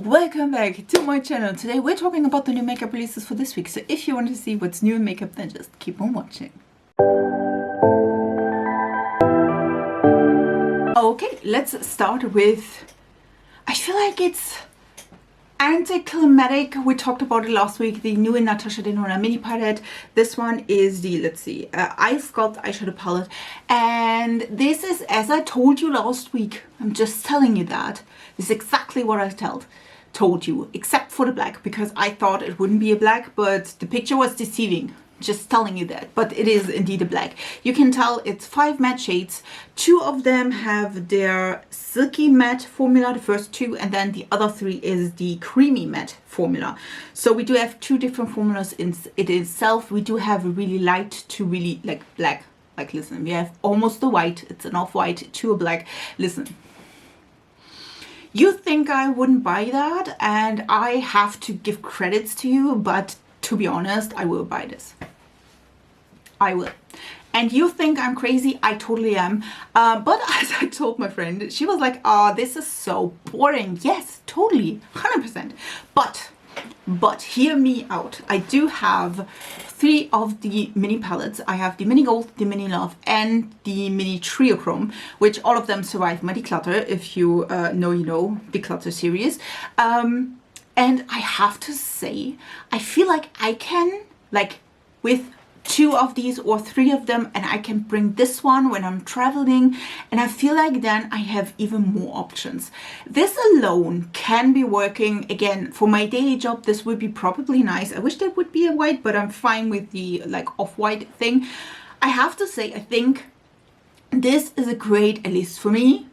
welcome back to my channel. Today we're talking about the new makeup releases for this week, so if you want to see what's new in makeup, then just keep on watching. Okay, let's start with, I feel like it's anticlimactic. We talked about it last week, the new Natasha Denona mini palette. This one is the, let's see, Eye Sculpt eyeshadow palette, and this is, as I told you last week, I'm just telling you that this is exactly what I told you, except for the black, because I thought it wouldn't be a black, but the picture was deceiving. Just telling you that, but it is indeed a black. You can tell it's 5 matte shades. 2 of them have their silky matte formula, the first 2, and then the other 3 is the creamy matte formula. So we do have 2 different formulas in it itself. We do have a really light to really like black. Like, listen, we have almost a white, it's an off-white to a black. Listen, you think I wouldn't buy that, and I have to give credits to you, but to be honest, I will buy this. I will. And you think I'm crazy? I totally am. But as I told my friend, she was like, oh, this is so boring. Yes, totally, 100%. But hear me out. I do have 3 of the mini palettes. I have the Mini Gold, the Mini E.L.F, and the Mini Trio Chrome, which all of them survive my declutter. If you know, you know, declutter series. And I have to say, I feel like I can, like, with 2 of these or 3 of them, and I can bring this one when I'm traveling, and I feel like then I have even more options. This alone can be working. Again, for my daily job, this would be probably nice. I wish there would be a white, but I'm fine with the like off-white thing. I have to say, I think this is a great, at least for me,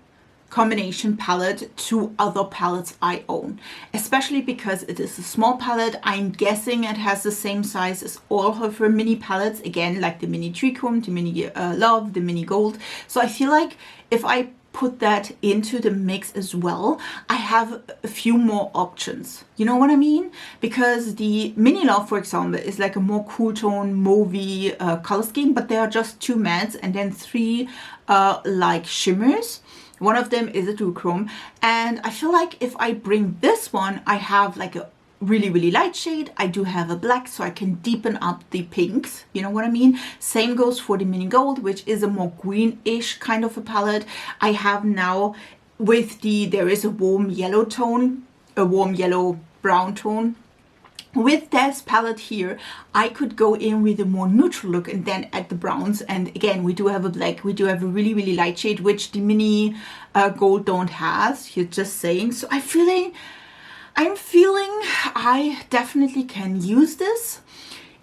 combination palette to other palettes I own, especially because it is a small palette. I'm guessing it has the same size as all of her mini palettes, again, like the Mini Trichrome, the Mini E.L.F, the Mini Gold. So I feel like if I put that into the mix as well, I have a few more options. You know what I mean? Because the Mini E.L.F, for example, is like a more cool tone, mauvey color scheme, but there are just 2 mattes and then 3 like shimmers. One of them is a duochrome, and I feel like if I bring this one, I have like a really light shade. I do have a black, so I can deepen up the pinks, you know what I mean? Same goes for the Mini Gold, which is a more greenish kind of a palette. I have now with the, there is a warm yellow tone, a warm yellow brown tone. With this palette here, I could go in with a more neutral look and then add the browns. And again, we do have a black, we do have a really light shade, which the Mini Gold don't have. You're just saying. So I'm feeling I definitely can use this.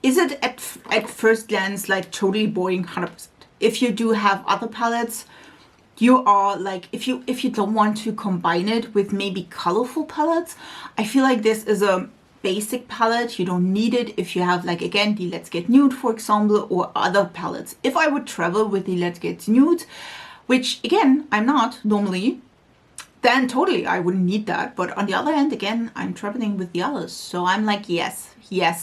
Is it at first glance like totally boring? 100%. If you do have other palettes, you are like, if you don't want to combine it with maybe colorful palettes, I feel like this is a basic palette. You don't need it if you have, like, again, the Let's Get Nude, for example, or other palettes. If I would travel with the Let's Get Nude, which again I'm not normally, then totally I wouldn't need that. But on the other hand, again, I'm traveling with the others, so I'm like, yes,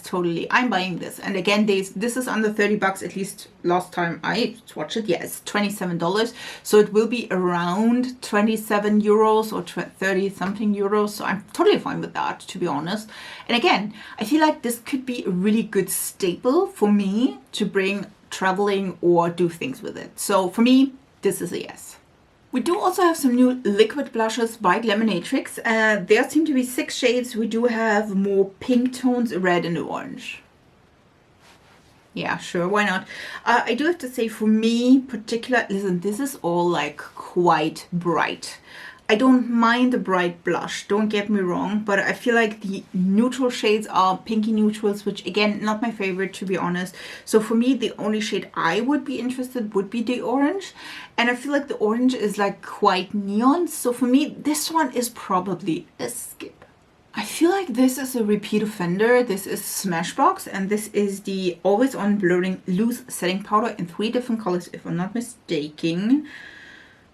totally, I'm buying this. And again, this is under 30 bucks, at least last time I watched it. Yeah, it's $27, so it will be around 27 euros or 30 something euros, so I'm totally fine with that, to be honest. And again, I feel like this could be a really good staple for me to bring traveling or do things with it. So for me, this is a yes. We do also have some new liquid blushes by Glaminatrix. There seem to be 6 shades. We do have more pink tones, red and orange. Yeah, sure, why not? I do have to say, for me particular, listen, this is all like quite bright. I don't mind the bright blush, don't get me wrong, but I feel like the neutral shades are pinky neutrals, which again, not my favorite, to be honest. So for me, the only shade I would be interested would be the orange. And I feel like the orange is like quite neon. So for me, this one is probably a skip. I feel like this is a repeat offender. This is Smashbox, and this is the Always On Blurring Loose Setting Powder in 3 different colors, if I'm not mistaken.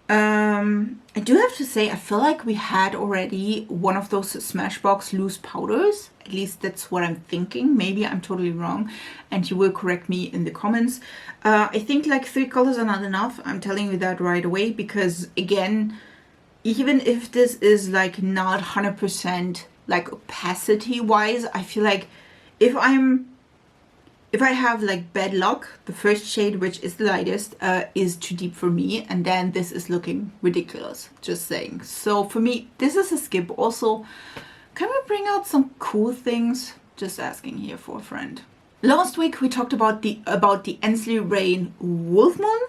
I do have to say, I feel like we had already one of those Smashbox loose powders. At least that's what I'm thinking. Maybe I'm totally wrong, and you will correct me in the comments. I think like 3 colors are not enough. I'm telling you that right away, because again, even if this is like not 100% like opacity wise. I feel like if I have like bad luck, the first shade, which is the lightest, is too deep for me, and then this is looking ridiculous, just saying. So for me, this is a skip. Also, can we bring out some cool things? Just asking here for a friend. Last week we talked about the Ensley Rain Wolf Moon,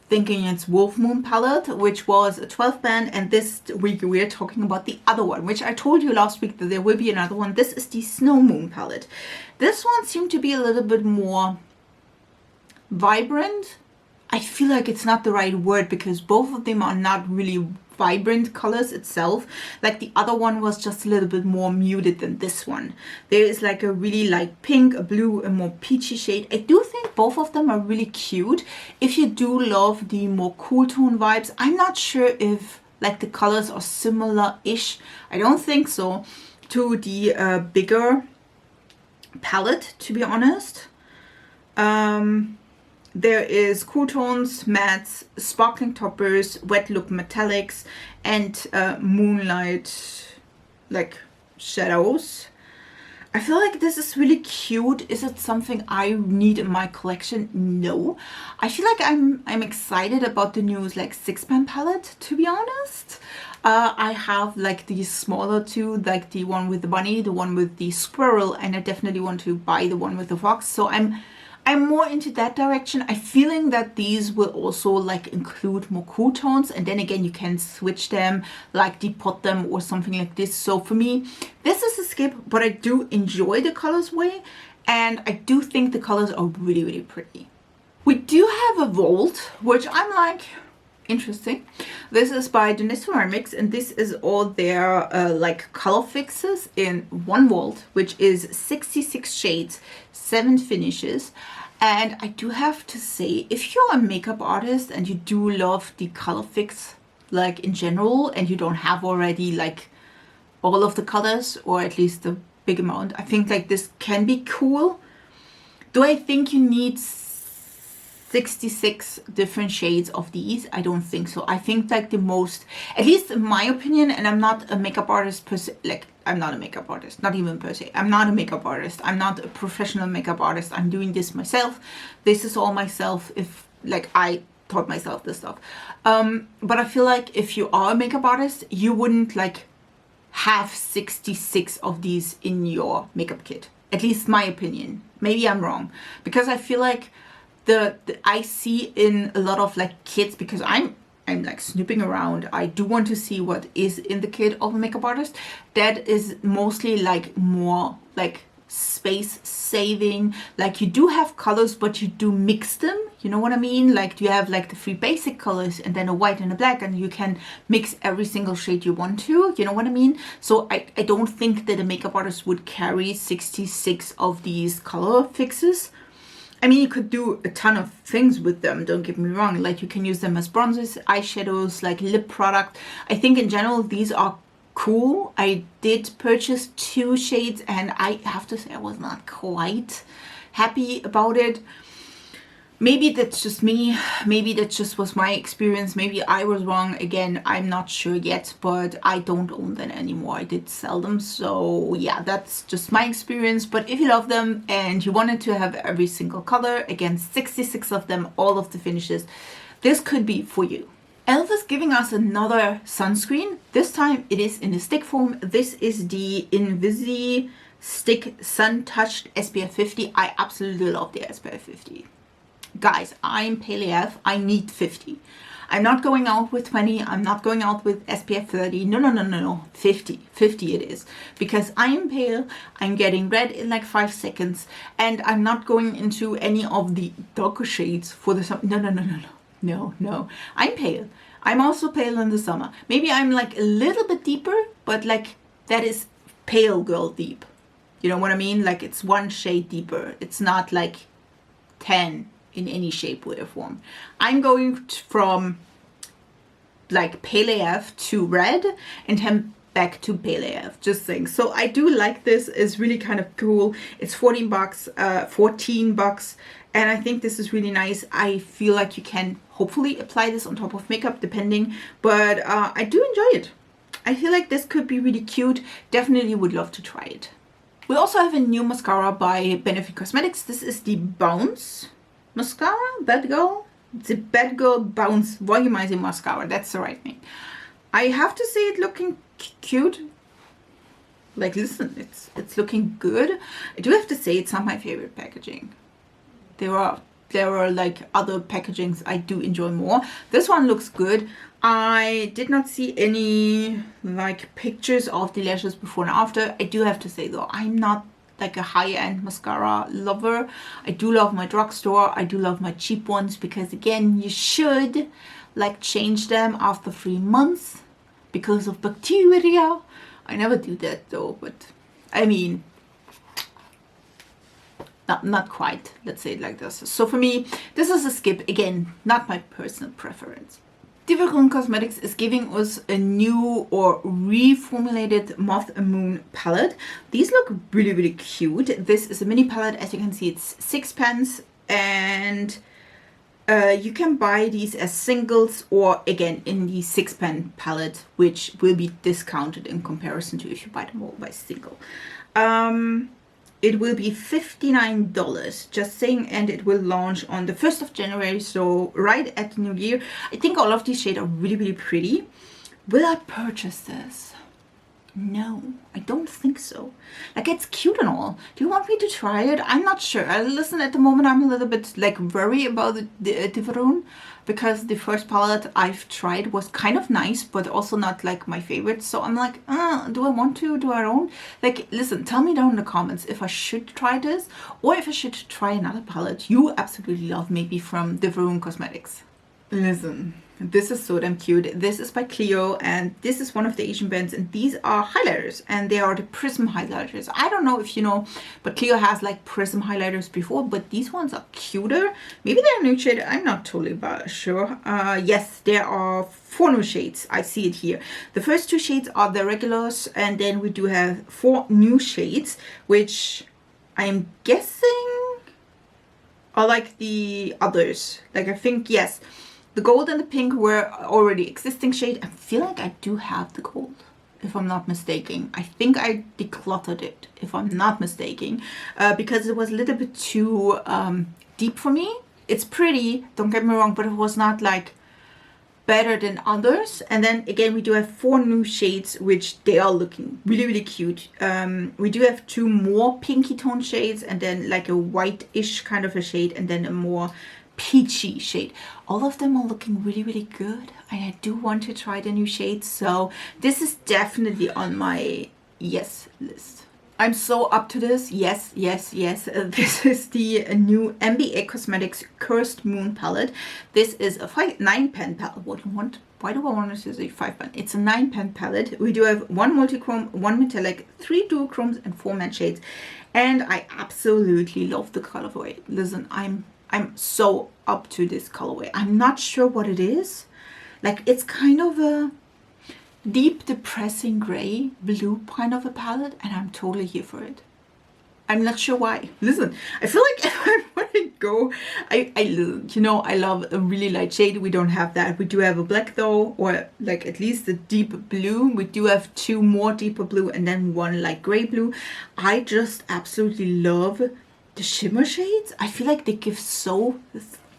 thinking it's Wolf Moon palette, which was a 12 band, and this week we're talking about the other one, which I told you last week that there will be another one. This is the Snow Moon palette. This one seemed to be a little bit more vibrant. I feel like it's not the right word because both of them are not really vibrant colors itself. Like the other one was just a little bit more muted than this one. There is like a really light pink, a blue, a more peachy shade. I do think both of them are really cute. If you do love the more cool tone vibes, I'm not sure if like the colors are similar-ish. I don't think so to the bigger palette, to be honest. There is cool tones, mattes, sparkling toppers, wet look metallics, and moonlight like shadows. I feel like this is really cute. Is it something I need in my collection? No. I feel like I'm excited about the new like 6-pan palette, to be honest. I have like these smaller two, like the one with the bunny, the one with the squirrel, and I definitely want to buy the one with the fox. So I'm more into that direction. I'm feeling that these will also like include more cool tones, and then again you can switch them, like depot them or something like this. So for me, this is a skip, but I do enjoy the colors way, and I do think the colors are really, really pretty. We do have a Vault, which I'm like, interesting. This is by Danessa Myricks, and this is all their like color fixes in one vault, which is 66 shades, 7 finishes. And I do have to say, if you're a makeup artist and you do love the color fix like in general, and you don't have already like all of the colors, or at least a big amount, I think like this can be cool. Do I think you need 66 different shades of these? I don't think so. I think like the most, at least in my opinion, and I'm not a makeup artist per se, like I'm not a makeup artist, not even per se. I'm not a makeup artist. I'm not a professional makeup artist. I'm doing this myself. This is all myself. If like I taught myself this stuff. But I feel like if you are a makeup artist, you wouldn't like have 66 of these in your makeup kit. At least my opinion. Maybe I'm wrong, because I feel like I see in a lot of like kits, because I'm like snooping around. I do want to see what is in the kit of a makeup artist. That is mostly like more like space saving. Like you do have colors, but you do mix them. You know what I mean? Like you have like the 3 basic colors and then a white and a black, and you can mix every single shade you want to. You know what I mean? So I don't think that a makeup artist would carry 66 of these color fixes. I mean, you could do a ton of things with them, don't get me wrong. Like you can use them as bronzers, eyeshadows, like lip product. I think in general, these are cool. I did purchase 2 shades, and I have to say I was not quite happy about it. Maybe that's just me. Maybe that just was my experience. Maybe I was wrong. Again, I'm not sure yet, but I don't own them anymore. I did sell them. So yeah, that's just my experience. But if you love them and you wanted to have every single color, again, 66 of them, all of the finishes, this could be for you. E.L.F is giving us another sunscreen. This time it is in a stick form. This is the Invisi-Stick Sun Touched SPF 50. I absolutely love the SPF 50. Guys, I'm pale AF. I need 50. I'm not going out with 20. I'm not going out with SPF 30. No. 50. 50 it is. Because I am pale. I'm getting red in like 5 seconds. And I'm not going into any of the darker shades for the summer. No. I'm pale. I'm also pale in the summer. Maybe I'm like a little bit deeper, but like that is pale girl deep. You know what I mean? Like it's 1 shade deeper. It's not like 10 in any shape, way or form. I'm going from like pale AF to red and then back to pale AF, just saying. So I do like this. It's really kind of cool. It's 14 bucks, and I think this is really nice. I feel like you can hopefully apply this on top of makeup depending, but I do enjoy it. I feel like this could be really cute. Definitely would love to try it. We also have a new mascara by Benefit Cosmetics. This is the Bounce mascara, Badgal. It's a Badgal Bounce Volumizing Mascara. That's the right name. I have to say it looking cute. Like, listen, it's looking good. I do have to say it's not my favorite packaging. There are like other packagings I do enjoy more. This one looks good. I did not see any like pictures of the lashes before and after. I do have to say though, I'm not like a high-end mascara lover. I do love my drugstore. I do love my cheap ones because again, you should like change them after 3 months because of bacteria. I never do that though, but I mean, not quite, let's say it like this. So for me, this is a skip. Again, not my personal preference. Dieverune Cosmetics is giving us a new or reformulated Moth and Moon palette. These look really, really cute. This is a mini palette. As you can see, it's 6 pence, and you can buy these as singles or again in the 6 pen palette, which will be discounted in comparison to if you buy them all by single. It will be $59, just saying, and it will launch on the 1st of January, so right at the new year. I think all of these shades are really, really pretty. Will I purchase this? No, I don't think so. Like, it's cute and all. Do you want me to try it? I'm not sure. Listen, at the moment I'm a little bit like worried about the Dieverune because the first palette I've tried was kind of nice, but also not like my favorite. So I'm like, do I want to? Do I don't? Like, listen, tell me down in the comments if I should try this or if I should try another palette you absolutely love, maybe from Dieverune Cosmetics. Listen, this is so damn cute. This is by Clio, and this is one of the Asian brands, and these are highlighters, and they are the prism highlighters. I don't know if you know, but Clio has like prism highlighters before, but these ones are cuter. Maybe they're new shade. I'm not totally sure. Yes, there are 4 new shades. I see it here. The first 2 shades are the regulars, and then we do have 4 new shades, which I'm guessing are like the others. Like, I think, yes. The gold and the pink were already existing shade. I feel like I do have the gold, if I'm not mistaken. I think I decluttered it, if I'm not mistaken, because it was a little bit too deep for me. It's pretty, don't get me wrong, but it was not like better than others. And then again, we do have 4 new shades, which they are looking really, really cute. We do have 2 more pinky tone shades, and then like a white-ish kind of a shade, and then a more peachy shade. All of them are looking really, really good, and I do want to try the new shades, so this is definitely on my yes list. I'm so up to this. Yes. This is the new MBA Cosmetics Cursed Moon palette. This is a 9-pen palette. Why do I want to say 5-pen? It's a 9-pen palette. We do have 1 multichrome, 1 metallic, 3 duochromes, and 4 matte shades, and I absolutely love the colorway. Listen, I'm so up to this colorway. I'm not sure what it is. Like, it's kind of a deep depressing gray blue kind of a palette, and I'm totally here for it. I'm not sure why. Listen, I feel like if I want to go, you know, I love a really light shade. We don't have that. We do have a black though, or like at least a deep blue. We do have 2 more deeper blue and then 1 light gray blue. I just absolutely love the shimmer shades. I feel like they give so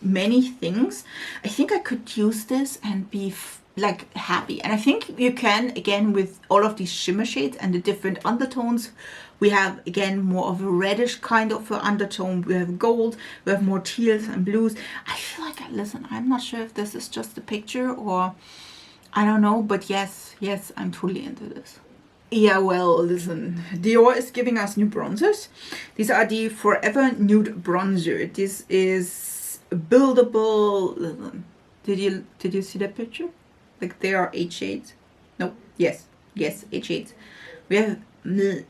many things. I think I could use this and be like happy, and I think you can, again, with all of these shimmer shades and the different undertones. We have again more of a reddish kind of undertone. We have gold, we have more teals and blues. I feel like, listen, I'm not sure if this is just a picture or I don't know, but yes, I'm totally into this. Yeah, well, listen, Dior is giving us new bronzers. These are the Forever Nude bronzer. This is buildable. Listen, did you see that picture? Like, there are 8 shades. No, yes, 8 shades. We have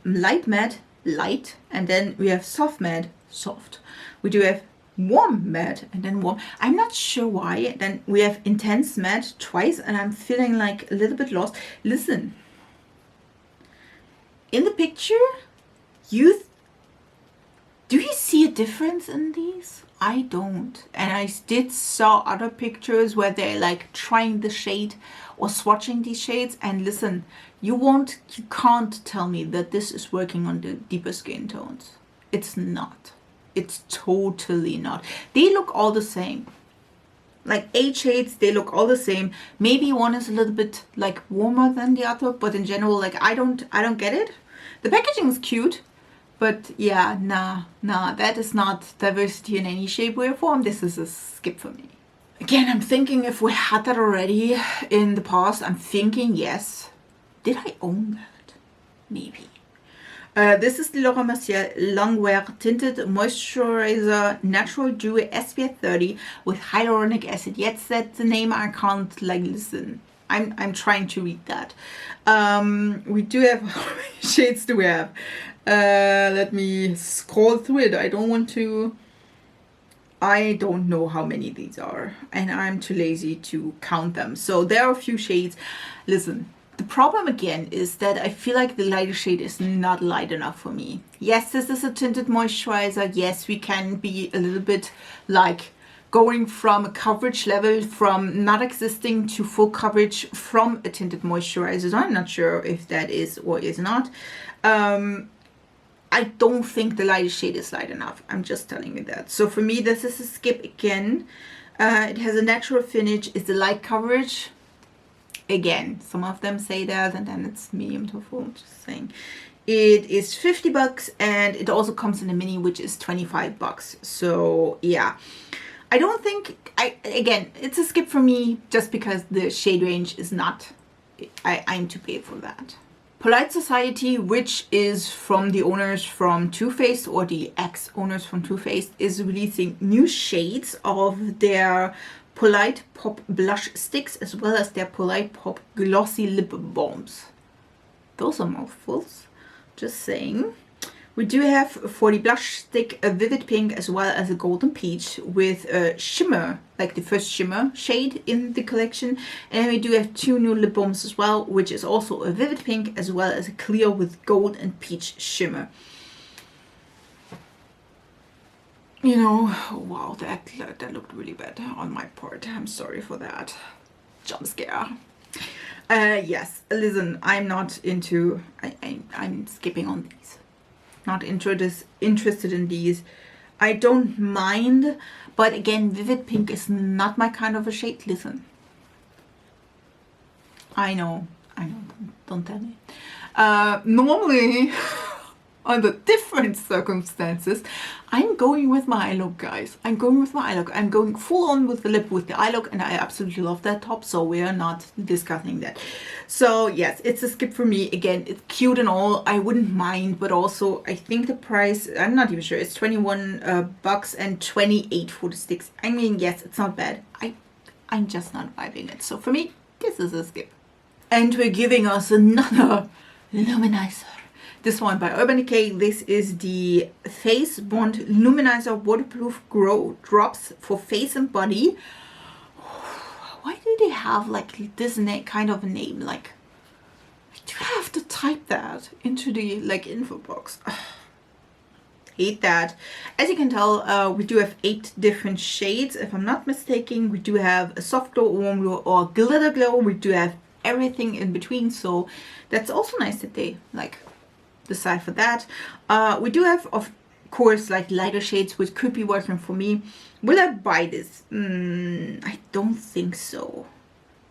light matte, light, and then we have soft matte, soft. We do have warm matte and then warm. I'm not sure why. Then we have intense matte twice, and I'm feeling like a little bit lost. Listen, in the picture, do you see a a difference in these? I don't. And I did saw other pictures where they're like trying the shade or swatching these shades, and listen, you can't tell me that this is working on the deeper skin tones. It's not. It's totally not. They look all the same. Like 8 shades, they look all the same. Maybe one is a little bit like warmer than the other, but in general, like I don't get it. The packaging is cute, but yeah, nah, that is not diversity in any shape, way, or form. This is a skip for me. Again, I'm thinking if we had that already in the past. I'm thinking yes. Did I own that? Maybe. This is the Mercier Longwear Tinted Moisturizer Natural Dewy SPF 30 with hyaluronic acid. Yes, that's the name. I can't like listen. I'm trying to read that. We do have, how many shades do we have? Let me scroll through it. I don't know how many these are, and I'm too lazy to count them. So there are a few shades. Listen, the problem again is that I feel like the lighter shade is not light enough for me. Yes, this is a tinted moisturizer. Yes, we can be a little bit like going from a coverage level from not existing to full coverage from a tinted moisturizer. So I'm not sure if that is or is not. I don't think the lighter shade is light enough. I'm just telling you that. So for me, this is a skip again. It has a natural finish. It's a light coverage. Again, some of them say that, and then it's medium to full. Just saying. It is $50, and it also comes in a mini, which is $25. So yeah, I don't think again, it's a skip for me just because the shade range is not. I'm too paid for that. Polite Society, which is from the owners from Too Faced, or the ex-owners from Too Faced, is releasing new shades of their Polite Pop Blush Sticks as well as their Polite Pop Glossy Lip Balms. Those are mouthfuls, just saying. We do have for the blush stick a vivid pink as well as a golden peach with a shimmer, like the first shimmer shade in the collection. And we do have 2 new lip balms as well, which is also a vivid pink as well as a clear with gold and peach shimmer. You know, wow, that looked really bad on my part. I'm sorry for that. Jump scare. Yes, listen, I'm not into, I'm skipping on these. Not interested in these. I don't mind, but again, vivid pink is not my kind of a shade. Listen, I know, don't tell me. Normally under different circumstances, I'm going with my eye look, guys. I'm going with my eye look. I'm going full on with the lip with the eye look, and I absolutely love that top, so we are not discussing that. So yes, it's a skip for me. Again, it's cute and all. I wouldn't mind, but also I think the price, I'm not even sure. It's $21 and $28 for the sticks. I mean, yes, it's not bad. I'm just not vibing it. So for me, this is a skip. And we're giving us another Luminizer. This one by Urban Decay. This is the Face Bond Luminizer Waterproof Glow Drops for face and body. Why do they have like this kind of a name? Like, I do have to type that into the like info box. Hate that. As you can tell, we do have 8 different shades. If I'm not mistaken, we do have a soft glow, warm glow, or glitter glow. We do have everything in between. So that's also nice that they like decide for that. We do have, of course, like lighter shades, which could be working for me. Will I buy this? I don't think so.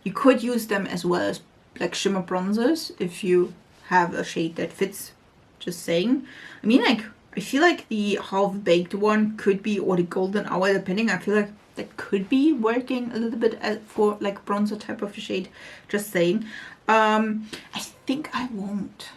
You could use them as well as like shimmer bronzers if you have a shade that fits. Just saying. I mean, like, I feel like the half-baked one could be, or the golden hour, depending. I feel like that could be working a little bit for like bronzer type of a shade. Just saying. I think I won't.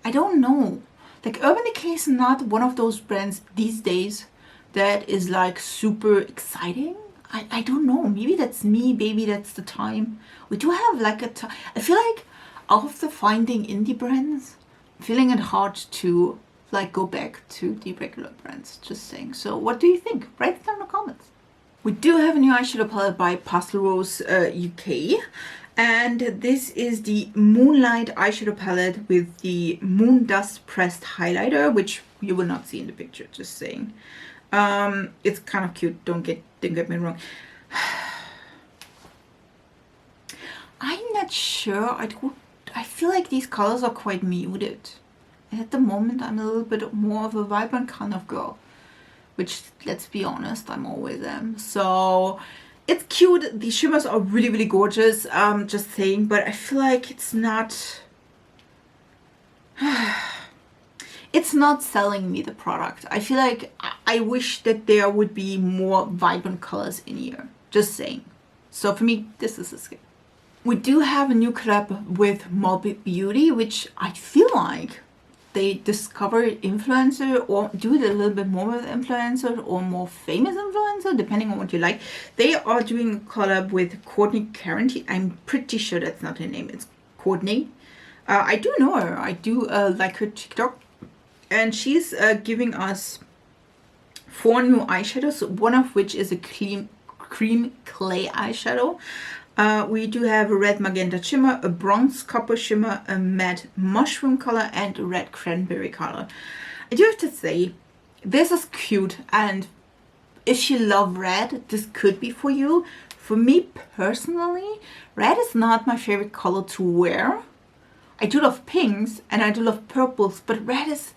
I don't know. Like, Urban Decay is not one of those brands these days that is like super exciting. I don't know. Maybe that's me. Maybe that's the time. We do have like I feel like after finding indie brands, I'm feeling it hard to like go back to the regular brands. Just saying. So what do you think? Write it down in the comments. We do have a new eyeshadow palette by Pastel Rose UK. And this is the Moonlight eyeshadow palette with the Moon Dust pressed highlighter, which you will not see in the picture, just saying. It's kind of cute, don't get me wrong. I'm not sure. I feel like these colors are quite muted. At the moment, I'm a little bit more of a vibrant kind of girl, which, let's be honest, I'm always am. So it's cute. The shimmers are really, really gorgeous. Just saying, but I feel like it's not. It's not selling me the product. I feel like I wish that there would be more vibrant colors in here. Just saying. So for me, this is a skip. We do have a new collab with Morbid Beauty, which I feel like they discovered influencer or do it a little bit more with influencers or more famous influencer, depending on what you like. They are doing a collab with Courtney Carrington. I'm pretty sure that's not her name. It's Courtney. I do know her. I do like her TikTok. And she's giving us 4 new eyeshadows, one of which is a cream clay eyeshadow. We do have a red magenta shimmer, a bronze copper shimmer, a matte mushroom color, and a red cranberry color. I do have to say, this is cute, and if you love red, this could be for you. For me personally, red is not my favorite color to wear. I do love pinks and I do love purples, but red is,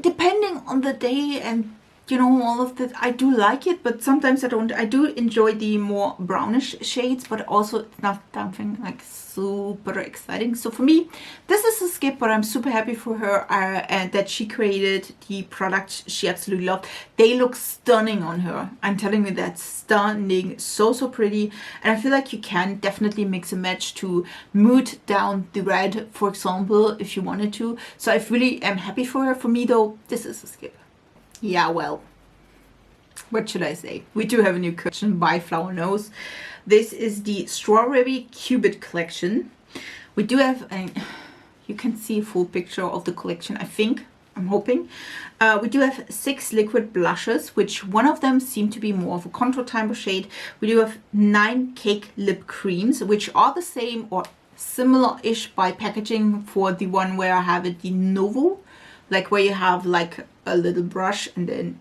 depending on the day and you know, all of that, I do like it, but sometimes I don't. I do enjoy the more brownish shades, but also it's not something like super exciting. So for me, this is a skip, but I'm super happy for her and that she created the products she absolutely loved. They look stunning on her. I'm telling you, that's stunning, so pretty. And I feel like you can definitely mix and match to mood down the red, for example, if you wanted to. So I really am happy for her. For me though, this is a skip. Yeah, well, what should I say? We do have a new collection by Flower Nose. This is the Strawberry Cupid collection. We do have, you can see a full picture of the collection, I think. I'm hoping. We do have 6 liquid blushes, which one of them seem to be more of a contour type of shade. We do have 9 cake lip creams, which are the same or similar-ish by packaging for the one where I have it, the Novo. Like where you have like a little brush and then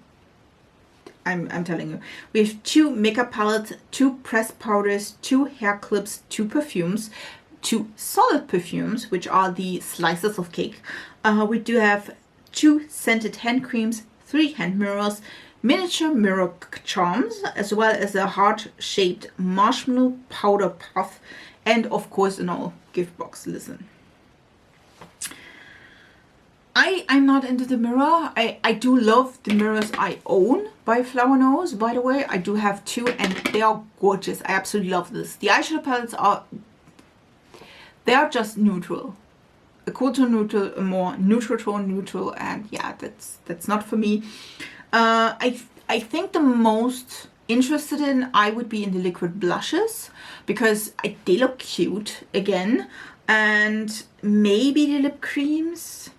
I'm telling you. We have 2 makeup palettes, 2 pressed powders, 2 hair clips, 2 perfumes, 2 solid perfumes, which are the slices of cake. We do have 2 scented hand creams, 3 hand mirrors, miniature mirror charms, as well as a heart-shaped marshmallow powder puff, and of course an all gift box. Listen. I'm not into the mirror. I do love the mirrors I own by Flower Nose, by the way. I do have 2 and they are gorgeous. I absolutely love this. The eyeshadow palettes they are just neutral. A cool tone neutral, a more neutral tone neutral, and yeah, that's not for me. I think the most interested in I would be in the liquid blushes because they look cute again, and maybe the lip creams.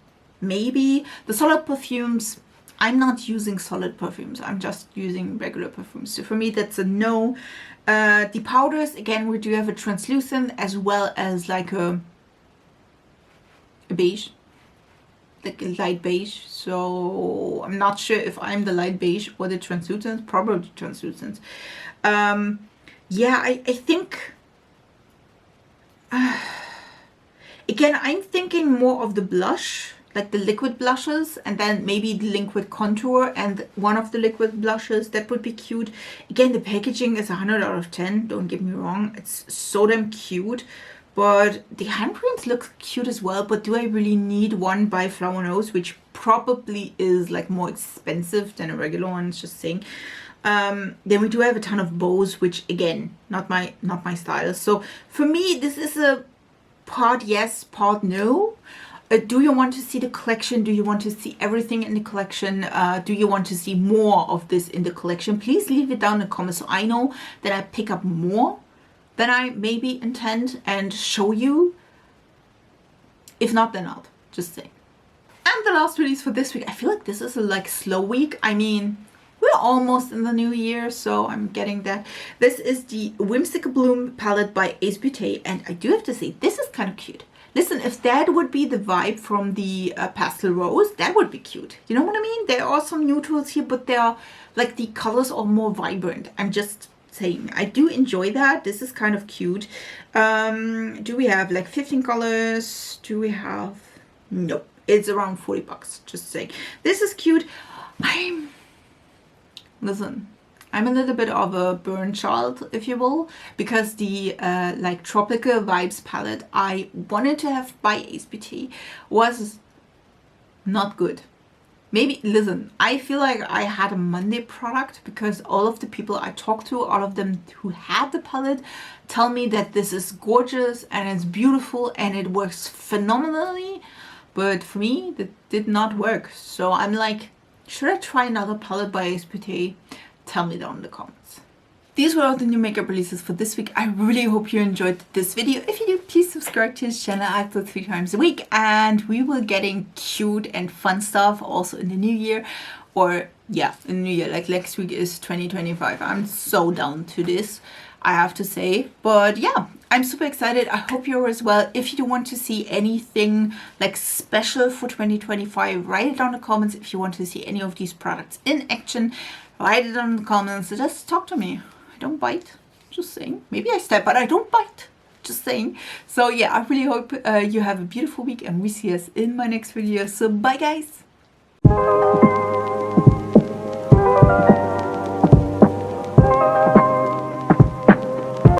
Maybe the solid perfumes. I'm not using solid perfumes. I'm just using regular perfumes. So for me, that's a no. The powders, again, we do have a translucent as well as like a beige, like a light beige. So I'm not sure if I'm the light beige or the translucent. Probably translucent. Yeah, I think. Again, I'm thinking more of the blush. Like the liquid blushes, and then maybe the liquid contour and one of the liquid blushes. That would be cute. Again, the packaging is 100 out of 10. Don't get me wrong. It's so damn cute. But the hand creams look cute as well. But do I really need one by Flower Nose, which probably is like more expensive than a regular one? It's just saying. Then we do have a ton of bows, which again, not my style. So for me, this is a part yes, part no. Do you want to see the collection? Do you want to see everything in the collection? Do you want to see more of this in the collection? Please leave it down in the comments so I know that I pick up more than I maybe intend and show you. If not, then not. Just saying. And the last release for this week. I feel like this is a like slow week. I mean, we're almost in the new year, so I'm getting that. This is the Whimsical Bloom palette by Ace Beauté, and I do have to say, this is kind of cute. Listen, if that would be the vibe from the Pastel Rose, that would be cute. You know what I mean? There are some neutrals here, but they are like the colors are more vibrant. I'm just saying, I do enjoy that. This is kind of cute. Do we have like 15 colors? Do we have... Nope. It's around 40 bucks. Just saying. This is cute. Listen, I'm a little bit of a burn child, if you will, because the like Tropical Vibes palette I wanted to have by Ace Beauté was not good. Maybe, listen, I feel like I had a Monday product because all of the people I talked to, all of them who had the palette, tell me that this is gorgeous and it's beautiful and it works phenomenally. But for me, that did not work. So I'm like, should I try another palette by Ace Beauté? Tell me down in the comments. These were all the new makeup releases for this week. I really hope you enjoyed this video. If you do, please subscribe to this channel. I upload 3 times a week. And we will getting cute and fun stuff also in the new year. Or yeah, in the new year. Like next week is 2025. I'm so down to this, I have to say. But yeah, I'm super excited. I hope you're as well. If you do want to see anything like special for 2025, write it down in the comments. If you want to see any of these products in action, write it down in the comments. Just talk to me. I don't bite. Just saying. Maybe I stab, but I don't bite. Just saying. So yeah, I really hope you have a beautiful week and we see us in my next video. So bye guys.